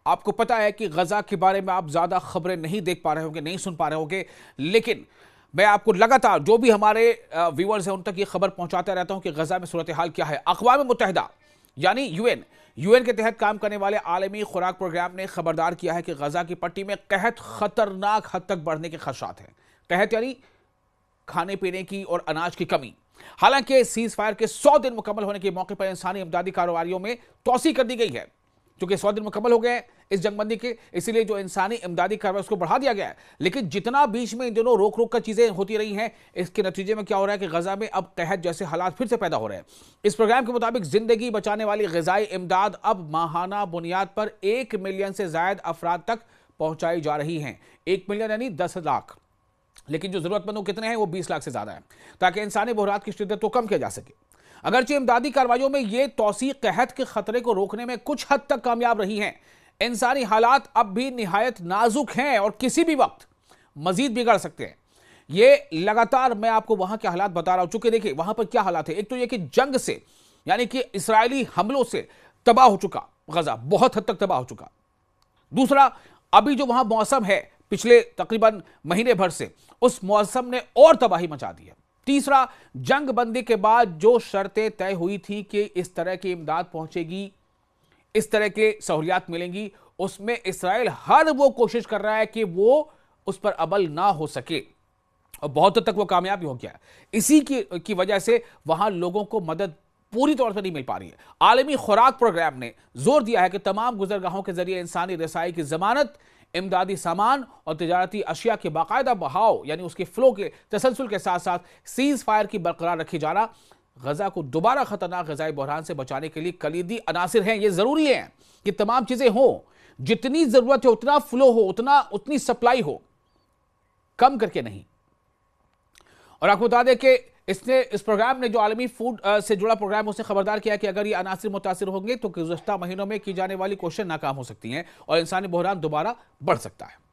آپ کو پتا ہے کہ غزہ کے بارے میں آپ زیادہ خبریں نہیں دیکھ پا رہے ہوں گے، نہیں سن پا رہے ہوں گے، لیکن میں آپ کو لگاتار جو بھی ہمارے ویورز ہیں ان تک یہ خبر پہنچاتا رہتا ہوں کہ غزہ میں صورتحال کیا ہے۔ اقوام متحدہ یعنی یو این کے تحت کام کرنے والے عالمی خوراک پروگرام نے خبردار کیا ہے کہ غزہ کی پٹی میں قحط خطرناک حد تک بڑھنے کے خدشات ہیں۔ قحط یعنی کھانے پینے کی اور اناج کی کمی۔ حالانکہ سیز فائر کے 100 دن مکمل ہونے کے موقع پر انسانی امدادی کارروائیوں میں توسیع کر دی گئی ہے، چونکہ 100 دن مکمل ہو گئے ہیں اس جنگ بندی کے، اسی لیے جو انسانی امدادی کارروائی اس کو بڑھا دیا گیا ہے۔ لیکن جتنا بیچ میں ان دنوں روک کر چیزیں ہوتی رہی ہیں، اس کے نتیجے میں کیا ہو رہا ہے کہ غزہ میں اب قحط جیسے حالات پھر سے پیدا ہو رہے ہیں۔ اس پروگرام کے مطابق زندگی بچانے والی غذائی امداد اب ماہانہ بنیاد پر 1 ملین سے زائد افراد تک پہنچائی جا رہی ہیں۔ 1 ملین یعنی 10 لاکھ، لیکن جو ضرورت مندوں کتنے ہیں وہ 20 لاکھ سے زیادہ ہیں، تاکہ انسانی بحرات کی شدت کو کم کیا جا سکے۔ اگرچہ امدادی کارروائیوں میں یہ توسیع قحط کے خطرے کو روکنے میں کچھ حد تک کامیاب رہی ہیں، انسانی حالات اب بھی نہایت نازک ہیں اور کسی بھی وقت مزید بگڑ سکتے ہیں۔ یہ لگاتار میں آپ کو وہاں کے حالات بتا رہا ہوں، چونکہ دیکھیں وہاں پر کیا حالات ہیں۔ ایک تو یہ کہ جنگ سے یعنی کہ اسرائیلی حملوں سے تباہ ہو چکا غزہ، بہت حد تک تباہ ہو چکا۔ دوسرا، ابھی جو وہاں موسم ہے پچھلے تقریباً مہینے بھر سے، اس موسم نے اور تباہی مچا دی ہے۔ تیسرا، جنگ بندی کے بعد جو شرطیں طے ہوئی تھی کہ اس طرح کی امداد پہنچے گی، اس طرح کے سہولیات ملیں گی، اس میں اسرائیل ہر وہ کوشش کر رہا ہے کہ وہ اس پر عمل نہ ہو سکے، اور بہت حد تک وہ کامیاب ہو گیا ہے۔ اسی کی وجہ سے وہاں لوگوں کو مدد پوری طور پر نہیں مل پا رہی ہے۔ عالمی خوراک پروگرام نے زور دیا ہے کہ تمام گزرگاہوں کے ذریعے انسانی رسائی کی ضمانت، امدادی سامان اور تجارتی اشیاء کے باقاعدہ بہاؤ یعنی اس کے فلو کے تسلسل کے ساتھ ساتھ سیز فائر کی برقرار رکھی جانا غزہ کو دوبارہ خطرناک غذائی بحران سے بچانے کے لیے کلیدی عناصر ہیں۔ یہ ضروری ہے کہ تمام چیزیں ہوں، جتنی ضرورت ہے اتنا فلو ہو، اتنی سپلائی ہو، کم کر کے نہیں۔ اور آپ کو بتا دیں کہ اس پروگرام نے جو عالمی فوڈ سے جڑا پروگرام اس نے خبردار کیا کہ اگر یہ عناصر متاثر ہوں گے تو گزشتہ مہینوں میں کی جانے والی کوششیں ناکام ہو سکتی ہیں اور انسانی بحران دوبارہ بڑھ سکتا ہے۔